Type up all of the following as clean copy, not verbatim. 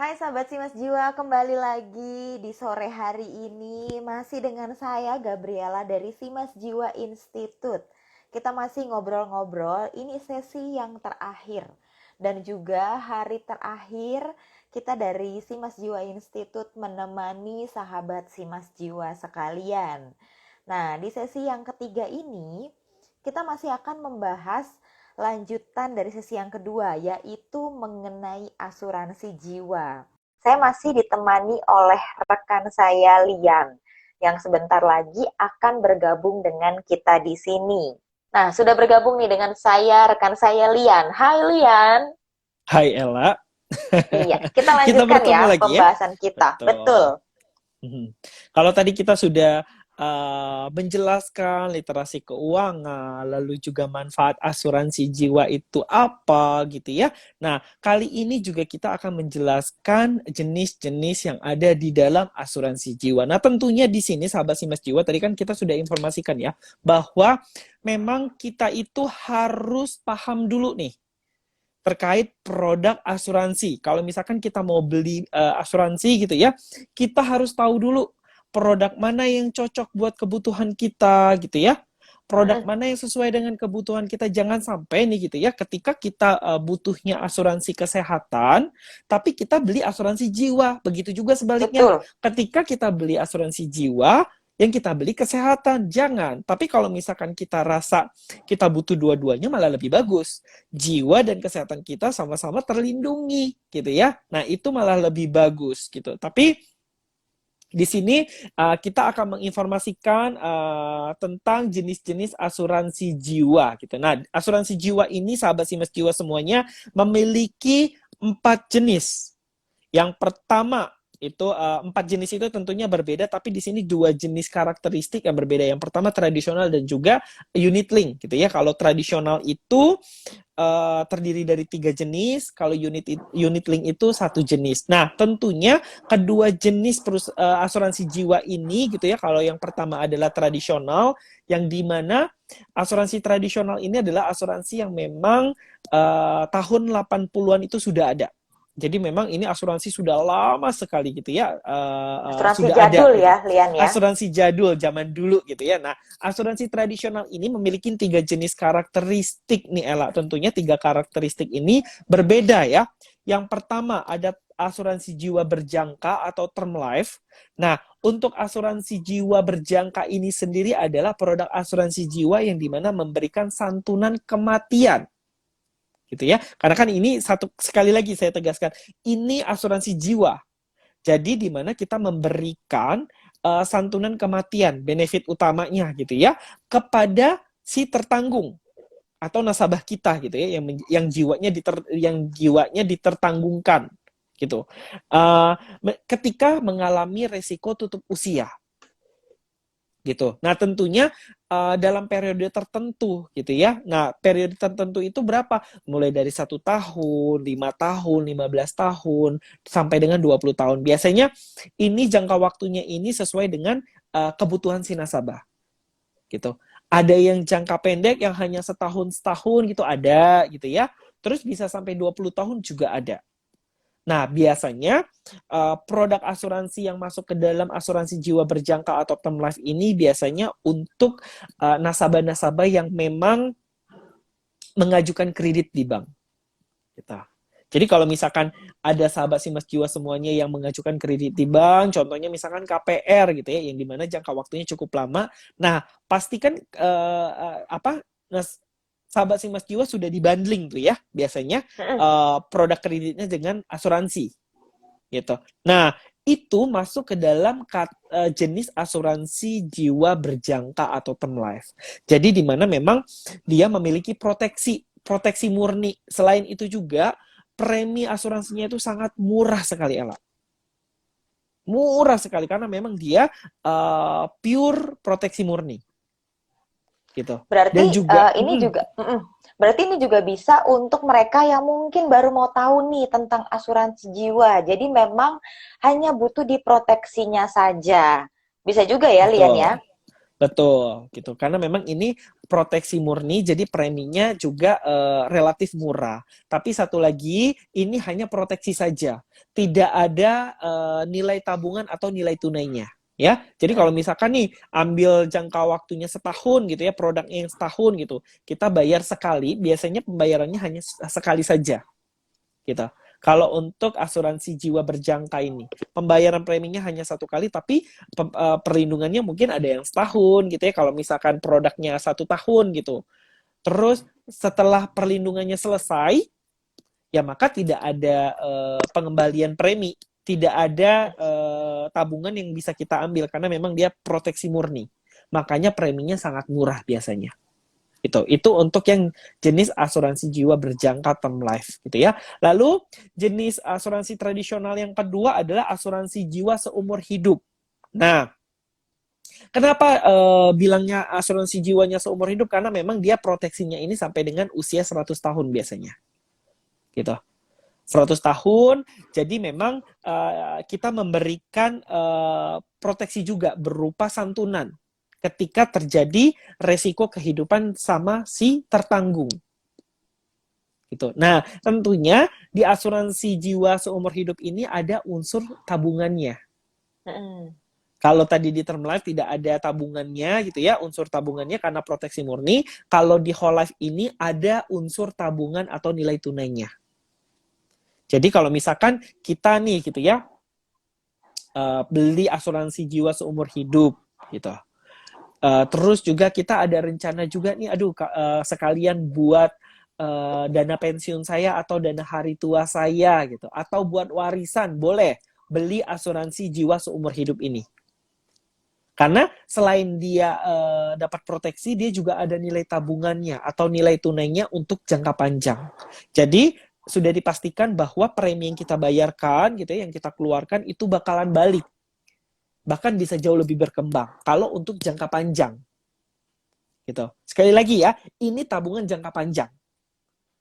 Hai sahabat Simas Jiwa, kembali lagi di sore hari ini masih dengan saya Gabriela dari Simas Jiwa Institute. Kita masih ngobrol-ngobrol, ini sesi yang terakhir dan juga hari terakhir kita dari Simas Jiwa Institute menemani sahabat Simas Jiwa sekalian. Nah, di sesi yang ketiga ini kita masih akan membahas lanjutan dari sesi yang kedua, yaitu mengenai asuransi jiwa. Saya masih ditemani oleh rekan saya Lian, yang sebentar lagi akan bergabung dengan kita di sini. Nah, sudah bergabung nih dengan saya, rekan saya Lian. Hai Lian. Hai Ella, Iya, kita kita lanjutkan ya bertemu lagi ya. pembahasan kita. Betul. Betul. Mhm. Kalau tadi kita sudah menjelaskan literasi keuangan, lalu juga manfaat asuransi jiwa itu apa gitu ya. Nah, kali ini juga kita akan menjelaskan jenis-jenis yang ada di dalam asuransi jiwa. Nah, tentunya di sini sahabat Simas Jiwa, tadi kan kita sudah informasikan ya, bahwa memang kita itu harus paham dulu nih terkait produk asuransi. Kalau misalkan kita mau beli asuransi gitu ya, kita harus tahu dulu produk mana yang cocok buat kebutuhan kita gitu ya. Produk mana yang sesuai dengan kebutuhan kita. Jangan sampai nih gitu ya, ketika kita butuhnya asuransi kesehatan, tapi kita beli asuransi jiwa. Begitu juga sebaliknya. Betul. Ketika kita beli asuransi jiwa, yang kita beli kesehatan. Jangan. Tapi kalau misalkan kita rasa kita butuh dua-duanya, malah lebih bagus. Jiwa dan kesehatan kita sama-sama terlindungi gitu ya. Nah, itu malah lebih bagus gitu. Tapi di sini kita akan menginformasikan tentang jenis-jenis asuransi jiwa gitu. Nah, asuransi jiwa ini sahabat Simas Jiwa semuanya memiliki 4 jenis. Yang pertama itu 4 jenis itu tentunya berbeda, tapi di sini 2 jenis karakteristik yang berbeda. Yang pertama tradisional dan juga unit link gitu ya. Kalau tradisional itu terdiri dari 3 jenis, kalau unit link itu 1 jenis. Nah, tentunya kedua jenis asuransi jiwa ini gitu ya. Kalau yang pertama adalah tradisional, yang dimana asuransi tradisional ini adalah asuransi yang memang tahun 80-an itu sudah ada. Jadi memang ini asuransi sudah lama sekali gitu ya, Asuransi sudah ada jadul gitu. ya, Lian ya. Asuransi jadul zaman dulu gitu ya. Nah, asuransi tradisional ini memiliki 3 jenis karakteristik nih Ella. Tentunya 3 karakteristik ini berbeda ya. Yang pertama ada asuransi jiwa berjangka atau term life. Nah, untuk asuransi jiwa berjangka ini sendiri adalah produk asuransi jiwa yang dimana memberikan santunan kematian gitu ya. Karena kan ini sekali lagi saya tegaskan, ini asuransi jiwa. Jadi di mana kita memberikan santunan kematian, benefit utamanya gitu ya, kepada si tertanggung atau nasabah kita gitu ya, yang jiwanya ditertanggungkan gitu. Ketika mengalami resiko tutup usia gitu. Nah, tentunya dalam periode tertentu gitu ya. Nah, periode tertentu itu berapa? Mulai dari 1 tahun, 5 tahun, 15 tahun, sampai dengan 20 tahun. Biasanya ini jangka waktunya ini sesuai dengan kebutuhan si nasabah gitu. Ada yang jangka pendek yang hanya setahun gitu ada gitu ya. Terus bisa sampai 20 tahun juga ada. Nah, biasanya produk asuransi yang masuk ke dalam asuransi jiwa berjangka atau term life ini biasanya untuk nasabah-nasabah yang memang mengajukan kredit di bank. Gitu. Jadi kalau misalkan ada sahabat Simas Jiwa semuanya yang mengajukan kredit di bank, contohnya misalkan KPR gitu ya, yang dimana jangka waktunya cukup lama. Nah, pastikan sahabat Simas Jiwa sudah dibundling tuh ya, biasanya produk kreditnya dengan asuransi gitu. Nah, itu masuk ke dalam jenis asuransi jiwa berjangka atau term life. Jadi di mana memang dia memiliki proteksi murni. Selain itu juga premi asuransinya itu sangat murah sekali, Ella. Murah sekali karena memang dia pure proteksi murni gitu. Berarti Dan juga ini juga, berarti ini juga bisa untuk mereka yang mungkin baru mau tahu nih tentang asuransi jiwa. Jadi memang hanya butuh diproteksinya saja. Bisa juga ya, Lian ya? betul. Betul, gitu. Karena memang ini proteksi murni, jadi preminya juga relatif murah. Tapi satu lagi, ini hanya proteksi saja, tidak ada nilai tabungan atau nilai tunainya. Ya, jadi kalau misalkan nih ambil jangka waktunya setahun gitu ya, produknya yang setahun gitu, kita bayar sekali, biasanya pembayarannya hanya sekali saja, gitu. Kalau untuk asuransi jiwa berjangka ini, pembayaran preminya hanya satu kali, tapi perlindungannya mungkin ada yang setahun gitu ya. Kalau misalkan produknya 1 tahun gitu, terus setelah perlindungannya selesai, ya maka tidak ada pengembalian premi, tidak ada tabungan yang bisa kita ambil karena memang dia proteksi murni. Makanya preminya sangat murah biasanya. Itu untuk yang jenis asuransi jiwa berjangka term life gitu ya. Lalu jenis asuransi tradisional yang kedua adalah asuransi jiwa seumur hidup. Nah, kenapa bilangnya asuransi jiwanya seumur hidup? Karena memang dia proteksinya ini sampai dengan usia 100 tahun biasanya. Gitu. 100 tahun, jadi memang kita memberikan proteksi juga berupa santunan ketika terjadi resiko kehidupan sama si tertanggung. Gitu. Nah, tentunya di asuransi jiwa seumur hidup ini ada unsur tabungannya. Kalau tadi di term life tidak ada tabungannya gitu ya, unsur tabungannya karena proteksi murni. Kalau di whole life ini ada unsur tabungan atau nilai tunainya. Jadi kalau misalkan kita nih gitu ya, beli asuransi jiwa seumur hidup gitu. Terus juga kita ada rencana juga nih, sekalian buat dana pensiun saya atau dana hari tua saya gitu, atau buat warisan, boleh beli asuransi jiwa seumur hidup ini. Karena selain dia dapat proteksi, dia juga ada nilai tabungannya atau nilai tunainya untuk jangka panjang. Jadi sudah dipastikan bahwa premi yang kita bayarkan gitu ya, yang kita keluarkan itu bakalan balik. Bahkan bisa jauh lebih berkembang kalau untuk jangka panjang. Gitu. Sekali lagi ya, ini tabungan jangka panjang.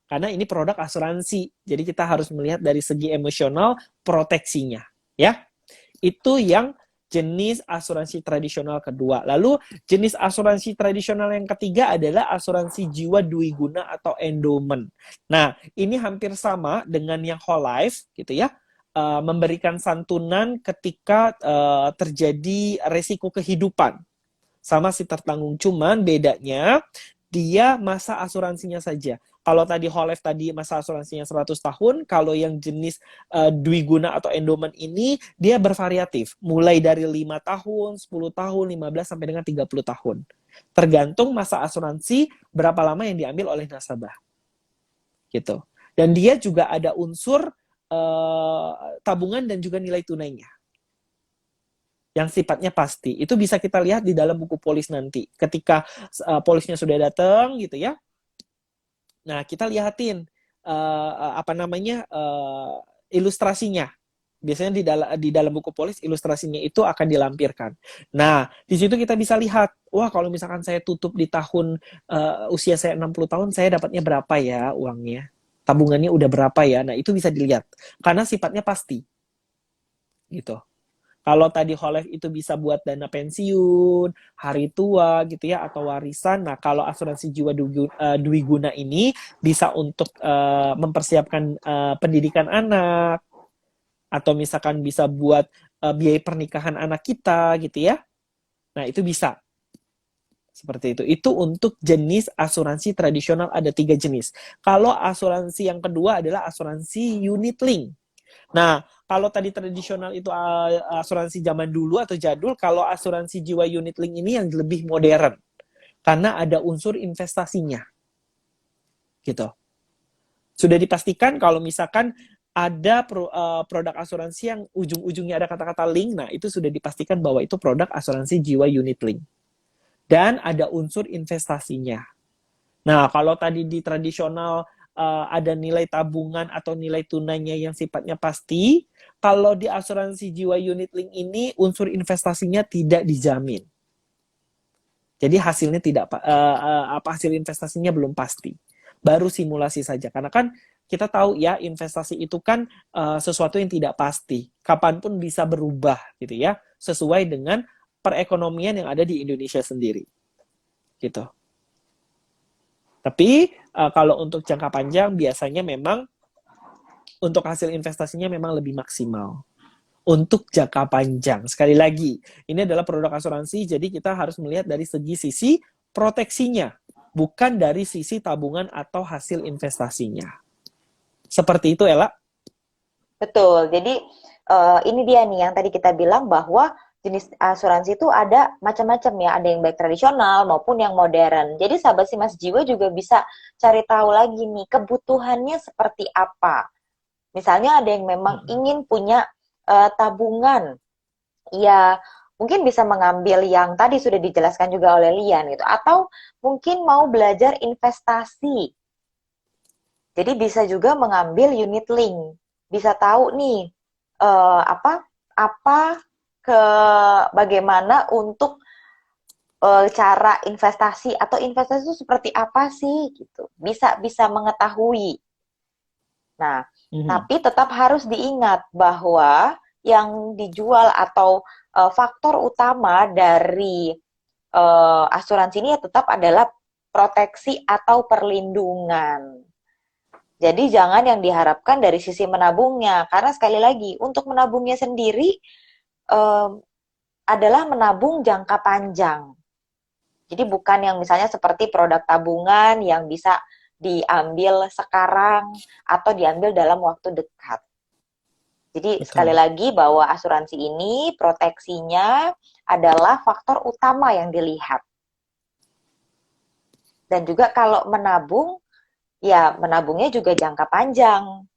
Karena ini produk asuransi. Jadi kita harus melihat dari segi emosional proteksinya, ya. Itu yang jenis asuransi tradisional kedua. Lalu jenis asuransi tradisional yang ketiga adalah asuransi jiwa dwiguna atau endowment. Nah, ini hampir sama dengan yang whole life gitu ya. Memberikan santunan ketika terjadi resiko kehidupan sama si tertanggung, cuman bedanya dia masa asuransinya saja. Kalau tadi whole life tadi masa asuransinya 100 tahun, kalau yang jenis dwiguna atau endowment ini dia bervariatif, mulai dari 5 tahun, 10 tahun, 15 sampai dengan 30 tahun. Tergantung masa asuransi berapa lama yang diambil oleh nasabah. Gitu. Dan dia juga ada unsur tabungan dan juga nilai tunainya yang sifatnya pasti. Itu bisa kita lihat di dalam buku polis nanti. Ketika polisnya sudah datang gitu ya. Nah, kita lihatin ilustrasinya. Biasanya di dalam buku polis ilustrasinya itu akan dilampirkan. Nah, di situ kita bisa lihat, wah kalau misalkan saya tutup di tahun usia saya 60 tahun, saya dapatnya berapa ya uangnya? Tabungannya udah berapa ya? Nah, itu bisa dilihat. Karena sifatnya pasti. Gitu. Kalau tadi whole life itu bisa buat dana pensiun, hari tua gitu ya, atau warisan. Nah, kalau asuransi jiwa dwiguna ini bisa untuk mempersiapkan pendidikan anak, atau misalkan bisa buat biaya pernikahan anak kita gitu ya. Nah, itu bisa. Seperti itu. Itu untuk jenis asuransi tradisional ada 3 jenis. Kalau asuransi yang kedua adalah asuransi unit link. Nah, kalau tadi tradisional itu asuransi zaman dulu atau jadul, kalau asuransi jiwa unit link ini yang lebih modern. Karena ada unsur investasinya. Gitu. Sudah dipastikan kalau misalkan ada produk asuransi yang ujung-ujungnya ada kata-kata link, nah itu sudah dipastikan bahwa itu produk asuransi jiwa unit link. Dan ada unsur investasinya. Nah, kalau tadi di tradisional ada nilai tabungan atau nilai tunainya yang sifatnya pasti, kalau di asuransi jiwa unit link ini unsur investasinya tidak dijamin. Jadi hasilnya hasil investasinya belum pasti. Baru simulasi saja. Karena kan kita tahu ya investasi itu kan sesuatu yang tidak pasti. Kapanpun bisa berubah gitu ya, sesuai dengan perekonomian yang ada di Indonesia sendiri. Gitu. Tapi kalau untuk jangka panjang biasanya memang untuk hasil investasinya memang lebih maksimal. Untuk jangka panjang, sekali lagi, ini adalah produk asuransi, jadi kita harus melihat dari sisi proteksinya, bukan dari sisi tabungan atau hasil investasinya. Seperti itu, Ella. Betul. Jadi ini dia nih yang tadi kita bilang bahwa jenis asuransi itu ada macam-macam ya, ada yang baik tradisional maupun yang modern. Jadi sahabat Simas Jiwa juga bisa cari tahu lagi nih kebutuhannya seperti apa. Misalnya ada yang memang ingin punya tabungan, ya mungkin bisa mengambil yang tadi sudah dijelaskan juga oleh Lian gitu, atau mungkin mau belajar investasi. Jadi bisa juga mengambil unit link, bisa tahu nih apa apa ke bagaimana untuk cara investasi atau investasi itu seperti apa sih gitu. Bisa bisa mengetahui. Nah, Mhm. tapi tetap harus diingat bahwa yang dijual atau faktor utama dari asuransi ini ya tetap adalah proteksi atau perlindungan. Jadi jangan yang diharapkan dari sisi menabungnya, karena sekali lagi untuk menabungnya sendiri eh, adalah menabung jangka panjang. Jadi bukan yang misalnya seperti produk tabungan yang bisa diambil sekarang atau diambil dalam waktu dekat. Jadi sekali Betul. lagi bahwa asuransi ini proteksinya adalah faktor utama yang dilihat. Dan juga kalau menabung, ya menabungnya juga jangka panjang.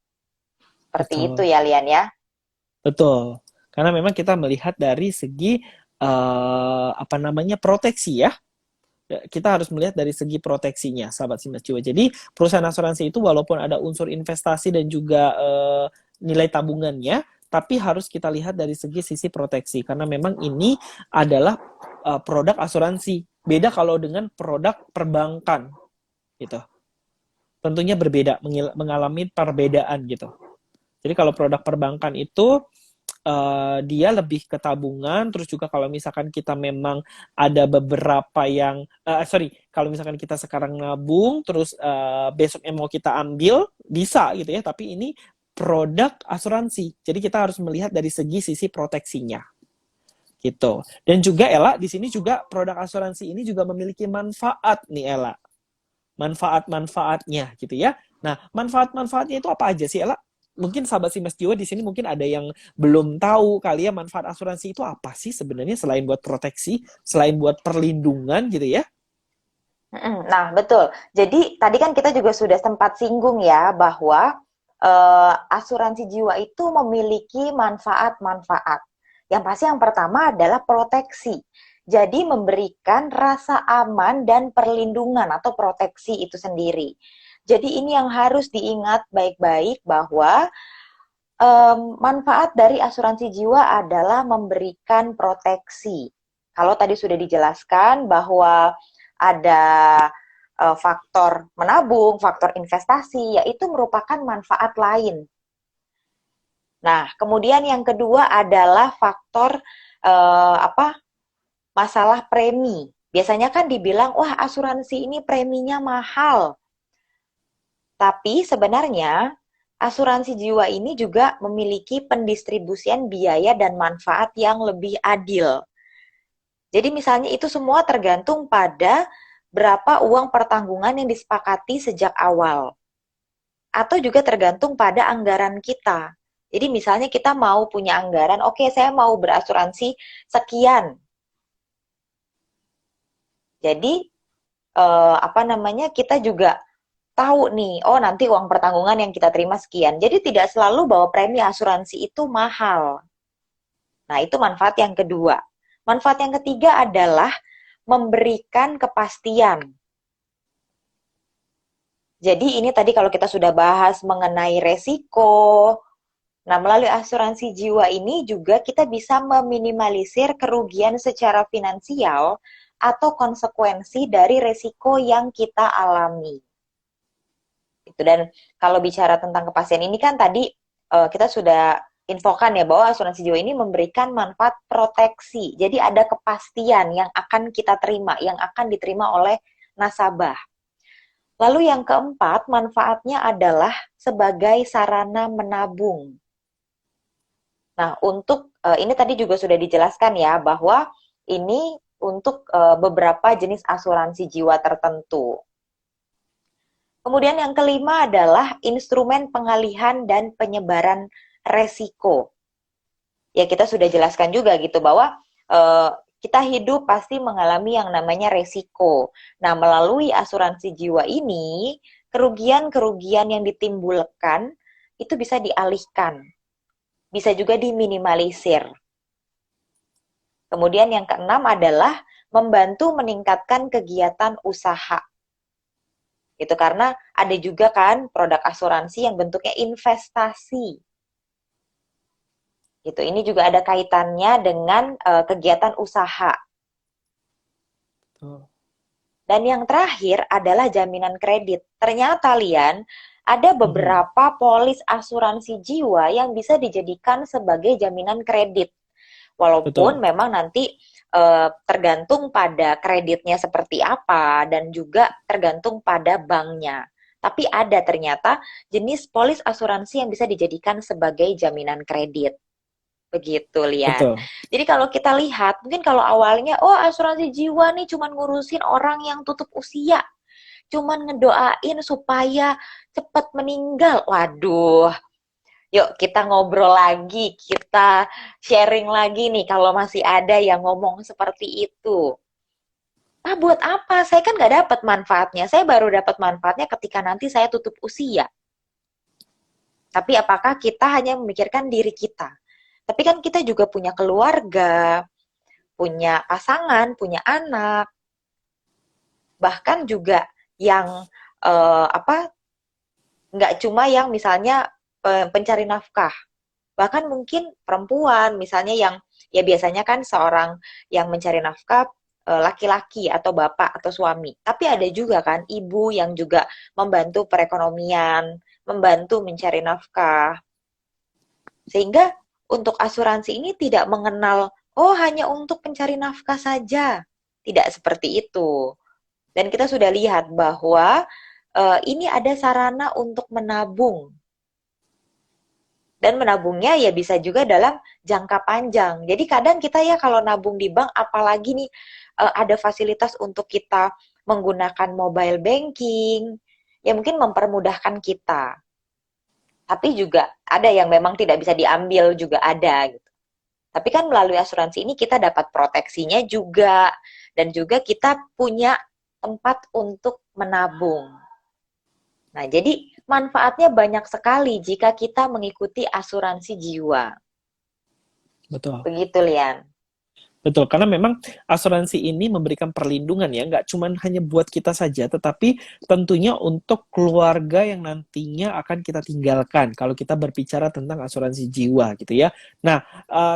Seperti itu Betul. ya Lian ya. Betul. Karena memang kita melihat dari segi apa namanya proteksi ya. Kita harus melihat dari segi proteksinya, sahabat Simas Jiwa. Jadi perusahaan asuransi itu walaupun ada unsur investasi dan juga nilai tabungannya, tapi harus kita lihat dari sisi proteksi karena memang ini adalah produk asuransi. Beda kalau dengan produk perbankan gitu. Tentunya berbeda, mengalami perbedaan gitu. Jadi kalau produk perbankan itu dia lebih ke tabungan, terus juga kalau misalkan kita memang ada beberapa yang, kalau misalkan kita sekarang nabung, terus besoknya mau kita ambil, bisa gitu ya, tapi ini produk asuransi, jadi kita harus melihat dari sisi proteksinya, gitu. Dan juga Ella, di sini juga produk asuransi ini juga memiliki manfaat nih Ella, manfaat-manfaatnya gitu ya. Nah, manfaat-manfaatnya itu apa aja sih Ella? Mungkin sahabat Simas Jiwa di sini mungkin ada yang belum tahu kali ya manfaat asuransi itu apa sih sebenarnya selain buat proteksi, selain buat perlindungan gitu ya. Nah, betul. Jadi tadi kan kita juga sudah sempat singgung ya bahwa asuransi jiwa itu memiliki manfaat-manfaat. Yang pasti yang pertama adalah proteksi. Jadi memberikan rasa aman dan perlindungan atau proteksi itu sendiri. Jadi ini yang harus diingat baik-baik bahwa manfaat dari asuransi jiwa adalah memberikan proteksi. Kalau tadi sudah dijelaskan bahwa ada faktor menabung, faktor investasi, yaitu merupakan manfaat lain. Nah, kemudian yang kedua adalah faktor masalah premi. Biasanya kan dibilang, wah asuransi ini preminya mahal. Tapi sebenarnya asuransi jiwa ini juga memiliki pendistribusian biaya dan manfaat yang lebih adil. Jadi misalnya itu semua tergantung pada berapa uang pertanggungan yang disepakati sejak awal. Atau juga tergantung pada anggaran kita. Jadi misalnya kita mau punya anggaran, oke saya mau berasuransi sekian. Jadi kita juga tahu nih, oh nanti uang pertanggungan yang kita terima sekian. Jadi tidak selalu bahwa premi asuransi itu mahal. Nah, itu manfaat yang kedua. Manfaat yang ketiga adalah memberikan kepastian. Jadi ini tadi kalau kita sudah bahas mengenai resiko, nah melalui asuransi jiwa ini juga kita bisa meminimalisir kerugian secara finansial atau konsekuensi dari resiko yang kita alami. Itu. Dan kalau bicara tentang kepastian ini kan tadi kita sudah infokan ya bahwa asuransi jiwa ini memberikan manfaat proteksi. Jadi ada kepastian yang akan kita terima, yang akan diterima oleh nasabah. Lalu yang keempat, manfaatnya adalah sebagai sarana menabung. Nah, untuk ini tadi juga sudah dijelaskan ya bahwa ini untuk beberapa jenis asuransi jiwa tertentu. Kemudian yang kelima adalah instrumen pengalihan dan penyebaran resiko. Ya kita sudah jelaskan juga gitu bahwa kita hidup pasti mengalami yang namanya resiko. Nah, melalui asuransi jiwa ini, kerugian-kerugian yang ditimbulkan itu bisa dialihkan, bisa juga diminimalisir. Kemudian yang keenam adalah membantu meningkatkan kegiatan usaha. Itu karena ada juga kan produk asuransi yang bentuknya investasi. Gitu. Ini juga ada kaitannya dengan kegiatan usaha. Betul. Dan yang terakhir adalah jaminan kredit. Ternyata Lian, ada Mhm. beberapa polis asuransi jiwa yang bisa dijadikan sebagai jaminan kredit. Walaupun Betul. memang nanti tergantung pada kreditnya seperti apa dan juga tergantung pada banknya. Tapi ada ternyata jenis polis asuransi yang bisa dijadikan sebagai jaminan kredit. Begitu, Lian. Betul. Jadi kalau kita lihat, mungkin kalau awalnya, oh asuransi jiwa nih cuman ngurusin orang yang tutup usia. Cuman ngedoain supaya cepat meninggal. Waduh, yuk kita ngobrol lagi, kita sharing lagi nih kalau masih ada yang ngomong seperti itu. Ah, buat apa? Saya kan nggak dapat manfaatnya. Saya baru dapat manfaatnya ketika nanti saya tutup usia. Tapi apakah kita hanya memikirkan diri kita? Tapi kan kita juga punya keluarga, punya pasangan, punya anak, bahkan juga yang apa nggak cuma yang misalnya pencari nafkah, bahkan mungkin perempuan misalnya yang ya biasanya kan seorang yang mencari nafkah laki-laki atau bapak atau suami, tapi ada juga kan ibu yang juga membantu perekonomian, membantu mencari nafkah, sehingga untuk asuransi ini tidak mengenal oh hanya untuk pencari nafkah saja, tidak seperti itu. Dan kita sudah lihat bahwa ini ada sarana untuk menabung. Dan menabungnya ya bisa juga dalam jangka panjang. Jadi kadang kita ya kalau nabung di bank, apalagi nih ada fasilitas untuk kita menggunakan mobile banking, ya mungkin mempermudahkan kita. Tapi juga ada yang memang tidak bisa diambil juga ada gitu. Tapi kan melalui asuransi ini kita dapat proteksinya juga dan juga kita punya tempat untuk menabung. Nah, jadi manfaatnya banyak sekali jika kita mengikuti asuransi jiwa. Betul. Begitu, Lian. Betul, karena memang asuransi ini memberikan perlindungan ya, nggak cuma hanya buat kita saja, tetapi tentunya untuk keluarga yang nantinya akan kita tinggalkan kalau kita berbicara tentang asuransi jiwa gitu ya. Nah,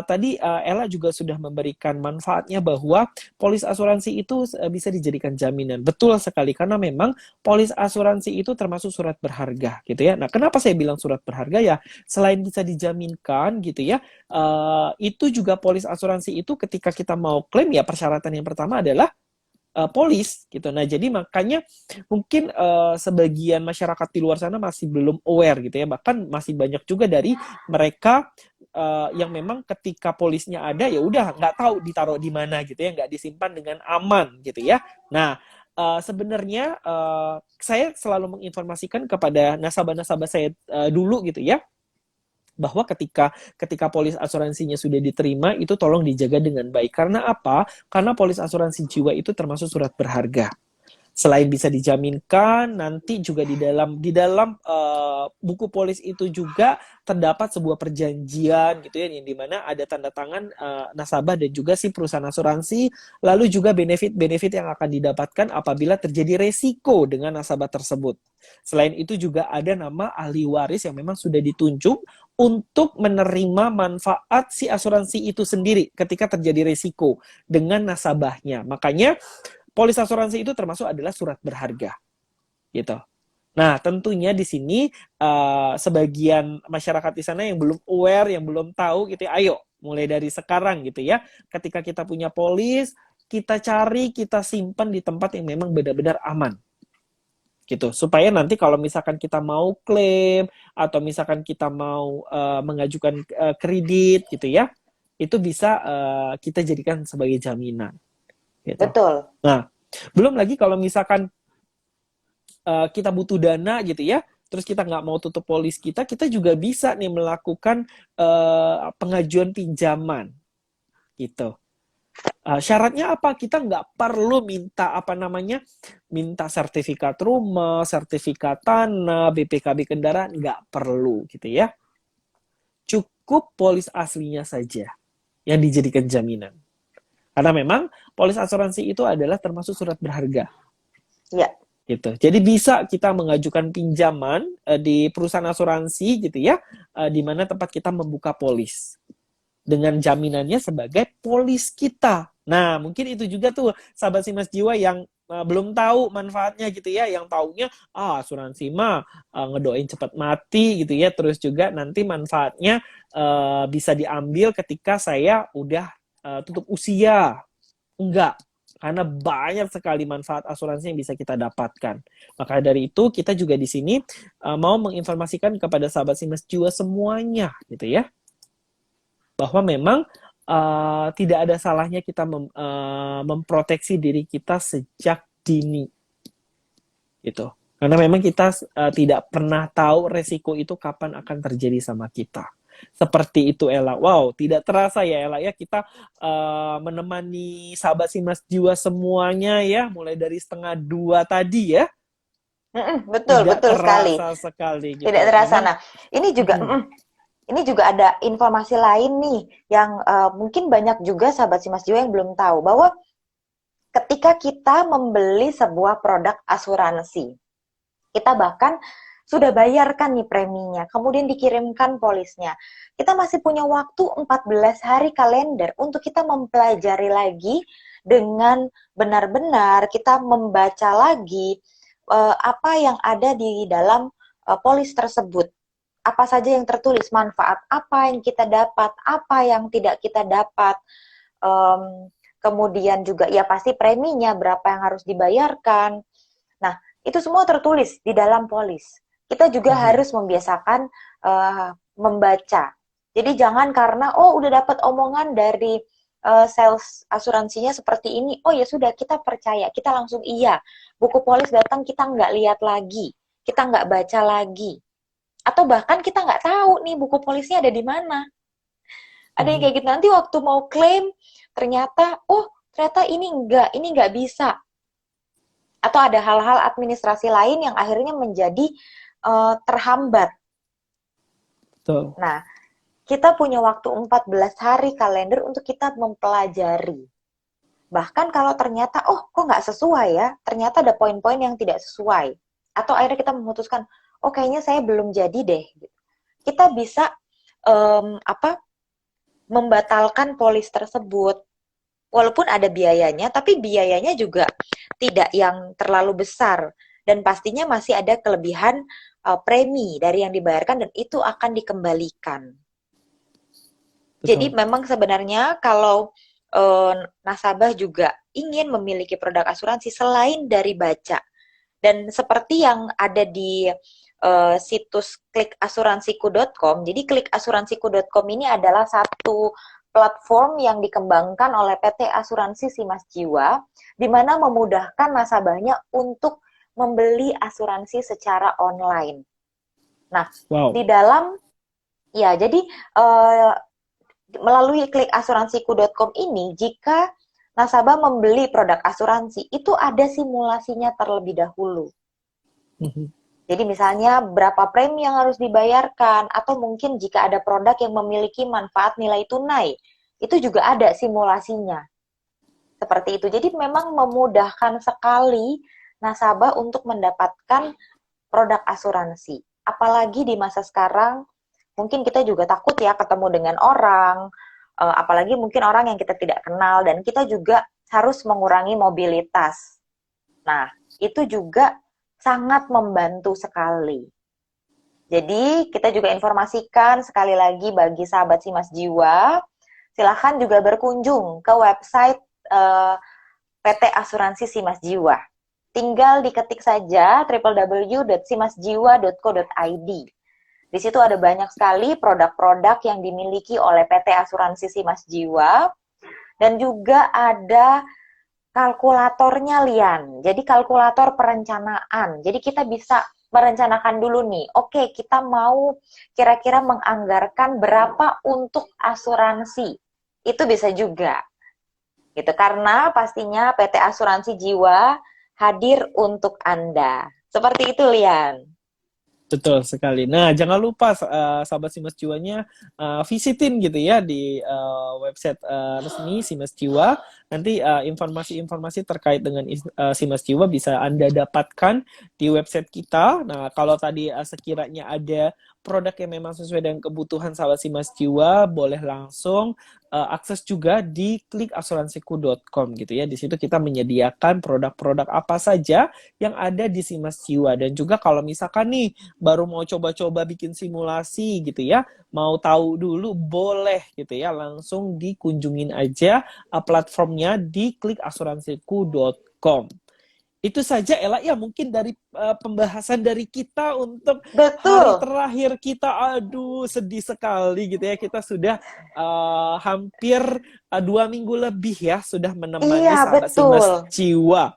tadi Ella juga sudah memberikan manfaatnya bahwa polis asuransi itu bisa dijadikan jaminan. Betul sekali, karena memang polis asuransi itu termasuk surat berharga gitu ya. Nah, kenapa saya bilang surat berharga ya? Selain bisa dijaminkan gitu ya, itu juga polis asuransi itu ketika kita mau klaim ya persyaratan yang pertama adalah polis gitu. Nah, jadi makanya mungkin sebagian masyarakat di luar sana masih belum aware gitu ya. Bahkan masih banyak juga dari mereka yang memang ketika polisnya ada ya udah nggak tahu ditaruh di mana gitu ya, nggak disimpan dengan aman gitu ya. Nah, sebenarnya saya selalu menginformasikan kepada nasabah-nasabah saya dulu gitu ya, bahwa ketika polis asuransinya sudah diterima itu tolong dijaga dengan baik. Karena apa? Karena polis asuransi jiwa itu termasuk surat berharga. Selain bisa dijaminkan, nanti juga di dalam buku polis itu juga terdapat sebuah perjanjian gitu ya, yang dimana ada tanda tangan nasabah dan juga si perusahaan asuransi, lalu juga benefit-benefit yang akan didapatkan apabila terjadi resiko dengan nasabah tersebut. Selain itu juga ada nama ahli waris yang memang sudah ditunjuk untuk menerima manfaat si asuransi itu sendiri ketika terjadi resiko dengan nasabahnya. Makanya polis asuransi itu termasuk adalah surat berharga, gitu. Nah, tentunya di sini sebagian masyarakat di sana yang belum aware, yang belum tahu gitu ya, ayo mulai dari sekarang gitu ya. Ketika kita punya polis, kita cari, kita simpan di tempat yang memang benar-benar aman. gitu. Supaya nanti kalau misalkan kita mau klaim atau misalkan kita mau mengajukan kredit gitu ya, itu bisa kita jadikan sebagai jaminan gitu. Betul. Nah, belum lagi kalau misalkan kita butuh dana gitu ya, terus kita nggak mau tutup polis kita juga bisa nih melakukan pengajuan pinjaman gitu. Syaratnya apa? Kita nggak perlu minta apa namanya, minta sertifikat rumah, sertifikat tanah, BPKB kendaraan, nggak perlu gitu ya. Cukup polis aslinya saja yang dijadikan jaminan. Karena memang polis asuransi itu adalah termasuk surat berharga. Ya. Gitu. Jadi bisa kita mengajukan pinjaman di perusahaan asuransi gitu ya, di mana tempat kita membuka polis dengan jaminannya sebagai polis kita. Nah, mungkin itu juga tuh sahabat Simas Jiwa yang belum tahu manfaatnya gitu ya, yang taunya asuransi mah ngedoain cepat mati gitu ya, terus juga nanti manfaatnya bisa diambil ketika saya udah tutup usia. Enggak, karena banyak sekali manfaat asuransi yang bisa kita dapatkan. Maka dari itu kita juga di sini mau menginformasikan kepada sahabat Simas Jiwa semuanya gitu ya, bahwa memang tidak ada salahnya kita memproteksi diri kita sejak dini gitu. Karena memang kita tidak pernah tahu resiko itu kapan akan terjadi sama kita. Seperti itu Ella. Wow, tidak terasa ya Ella ya, kita menemani sahabat Simas Jiwa semuanya ya, mulai dari 1:30 tadi ya. Betul, Tidak betul sekali. terasa sekali Tidak gitu. terasa. Memang Nah, ini juga ini juga ada informasi lain nih yang mungkin banyak juga sahabat Simas Jiwa yang belum tahu bahwa ketika kita membeli sebuah produk asuransi, kita bahkan sudah bayarkan nih preminya, kemudian dikirimkan polisnya. Kita masih punya waktu 14 hari kalender untuk kita mempelajari lagi dengan benar-benar, kita membaca lagi apa yang ada di dalam polis tersebut. Apa saja yang tertulis, manfaat apa yang kita dapat, apa yang tidak kita dapat, kemudian juga ya pasti preminya berapa yang harus dibayarkan. Nah, itu semua tertulis di dalam polis. Kita juga harus membiasakan membaca. Jadi jangan karena udah dapat omongan dari sales asuransinya seperti ini, oh ya sudah kita percaya, kita langsung iya. Buku polis datang kita nggak lihat lagi, kita nggak baca lagi. Atau bahkan kita nggak tahu nih buku polisnya ada di mana. Ada yang kayak gitu, nanti waktu mau klaim, ternyata ini nggak bisa. Atau ada hal-hal administrasi lain yang akhirnya menjadi terhambat. betul. Nah, kita punya waktu 14 hari kalender untuk kita mempelajari. Bahkan kalau ternyata, kok nggak sesuai ya, ternyata ada poin-poin yang tidak sesuai. Atau akhirnya kita memutuskan, kayaknya saya belum jadi deh. Kita bisa membatalkan polis tersebut. Walaupun ada biayanya, tapi biayanya juga tidak yang terlalu besar. Dan pastinya masih ada kelebihan premi dari yang dibayarkan dan itu akan dikembalikan. Betul. Jadi memang sebenarnya kalau nasabah juga ingin memiliki produk asuransi selain dari baca. Dan seperti yang ada di situs klikasuransiku.com, jadi klikasuransiku.com ini adalah satu platform yang dikembangkan oleh PT Asuransi Simas Jiwa, di mana memudahkan nasabahnya untuk membeli asuransi secara online. Nah, di dalam, ya jadi melalui klikasuransiku.com ini, jika nasabah membeli produk asuransi, itu ada simulasinya terlebih dahulu. Jadi misalnya berapa premi yang harus dibayarkan, atau mungkin jika ada produk yang memiliki manfaat nilai tunai, itu juga ada simulasinya. Seperti itu. Jadi memang memudahkan sekali nasabah untuk mendapatkan produk asuransi. Apalagi di masa sekarang, mungkin kita juga takut ya ketemu dengan orang, apalagi mungkin orang yang kita tidak kenal, dan kita juga harus mengurangi mobilitas. Nah, itu juga sangat membantu sekali. Jadi, kita juga informasikan sekali lagi bagi sahabat Simas Jiwa, silahkan juga berkunjung ke website PT Asuransi Simas Jiwa. Tinggal diketik saja www.simasjiwa.co.id. Di situ ada banyak sekali produk-produk yang dimiliki oleh PT Asuransi Simas Jiwa, dan juga ada kalkulatornya, Lian. Jadi kalkulator perencanaan. Jadi kita bisa merencanakan dulu nih. Oke, kita mau kira-kira menganggarkan berapa untuk asuransi. Itu bisa juga. Gitu, karena pastinya PT Asuransi Jiwa hadir untuk Anda. Seperti itu, Lian. Betul sekali. Nah, jangan lupa sahabat Simas Jiwanya visitin gitu ya di website resmi Simas Jiwa. Nanti informasi-informasi terkait dengan Simas Jiwa bisa Anda dapatkan di website kita. Nah, kalau tadi sekiranya ada produk yang memang sesuai dengan kebutuhan sahabat Simas Jiwa, boleh langsung akses juga di klikasuransiku.com gitu ya. Di situ kita menyediakan produk-produk apa saja yang ada di Simas Jiwa. Dan juga kalau misalkan nih baru mau coba-coba bikin simulasi gitu ya, mau tahu dulu boleh gitu ya, langsung dikunjungin aja platformnya di klikasuransiku.com. Itu saja Ella ya, mungkin dari pembahasan dari kita untuk hari Betul. terakhir kita. Aduh, sedih sekali gitu ya, kita sudah hampir 2 minggu lebih ya sudah menemani Iya, sahabat betul. Simas Jiwa.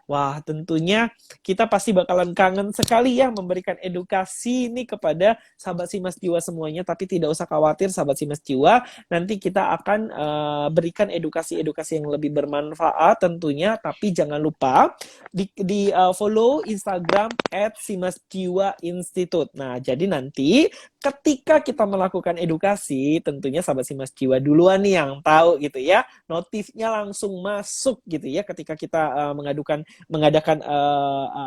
Wah, tentunya kita pasti bakalan kangen sekali ya memberikan edukasi ini kepada sahabat Simas Jiwa semuanya. Tapi tidak usah khawatir sahabat Simas Jiwa, nanti kita akan berikan edukasi-edukasi yang lebih bermanfaat tentunya. Tapi jangan lupa di follow Instagram @simasjiwainstitute. Nah, jadi nanti ketika kita melakukan edukasi, tentunya sahabat Simas Jiwa duluan nih yang tahu gitu ya. Notifnya langsung masuk gitu ya ketika kita mengadakan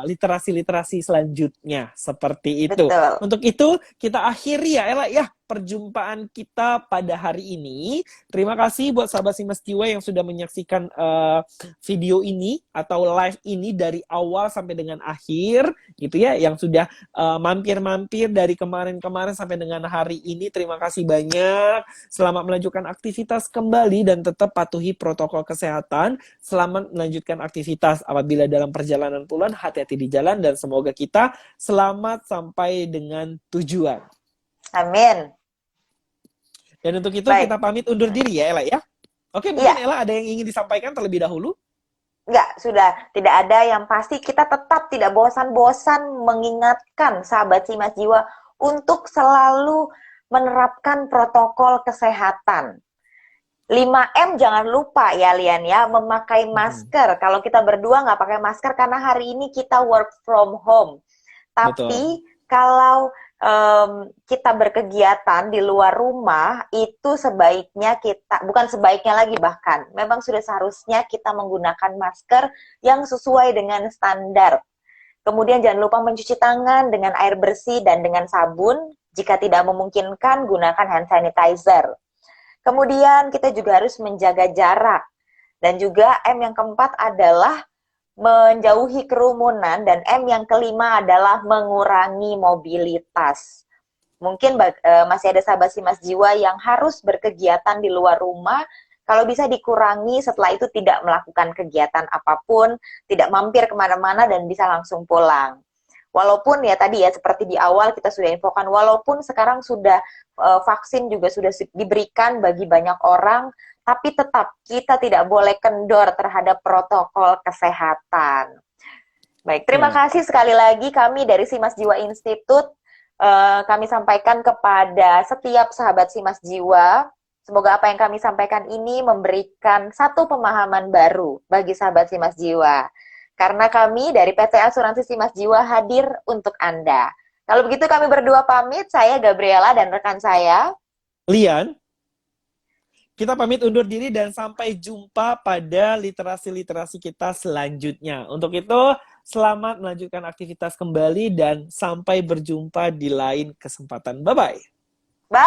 literasi-literasi selanjutnya seperti itu. Betul. Untuk itu kita akhiri ya Ella ya perjumpaan kita pada hari ini. Terima kasih buat sahabat Simas Jiwa yang sudah menyaksikan video ini atau live ini dari awal sampai dengan akhir gitu ya, yang sudah mampir-mampir dari kemarin-kemarin sampai dengan hari ini. Terima kasih banyak. Selamat melanjutkan aktivitas kembali dan tetap patuhi protokol kesehatan. Selamat melanjutkan aktivitas. Apabila dalam perjalanan pulang, hati-hati di jalan dan semoga kita selamat sampai dengan tujuan. Amin. Dan untuk itu Baik. kita pamit undur diri ya Ella ya. Oke, mungkin Iya, Ella ada yang ingin disampaikan terlebih dahulu? enggak, sudah tidak ada. Yang pasti kita tetap tidak bosan-bosan mengingatkan sahabat Simas Jiwa untuk selalu menerapkan protokol kesehatan. 5M jangan lupa ya, Lian ya, memakai masker. Kalau kita berdua nggak pakai masker karena hari ini kita work from home. Betul. Tapi kalau kita berkegiatan di luar rumah, itu sebaiknya kita, bukan sebaiknya lagi bahkan, memang sudah seharusnya kita menggunakan masker yang sesuai dengan standar. Kemudian jangan lupa mencuci tangan dengan air bersih dan dengan sabun. Jika tidak memungkinkan, gunakan hand sanitizer. Kemudian kita juga harus menjaga jarak. Dan juga M yang keempat adalah menjauhi kerumunan, dan M yang kelima adalah mengurangi mobilitas. Mungkin masih ada sahabat Simas Jiwa yang harus berkegiatan di luar rumah, kalau bisa dikurangi, setelah itu tidak melakukan kegiatan apapun, tidak mampir kemana-mana dan bisa langsung pulang. Walaupun ya tadi ya seperti di awal kita sudah infokan, walaupun sekarang sudah vaksin juga sudah diberikan bagi banyak orang, tapi tetap kita tidak boleh kendor terhadap protokol kesehatan. Baik, terima kasih sekali lagi kami dari Simas Jiwa Institute. Kami sampaikan kepada setiap sahabat Simas Jiwa, semoga apa yang kami sampaikan ini memberikan satu pemahaman baru bagi sahabat Simas Jiwa. Karena kami dari PT Asuransi Simas Jiwa hadir untuk Anda. Kalau begitu kami berdua pamit, saya Gabriela dan rekan saya Lian. Kita pamit undur diri dan sampai jumpa pada literasi-literasi kita selanjutnya. Untuk itu, selamat melanjutkan aktivitas kembali dan sampai berjumpa di lain kesempatan. Bye-bye. Bye.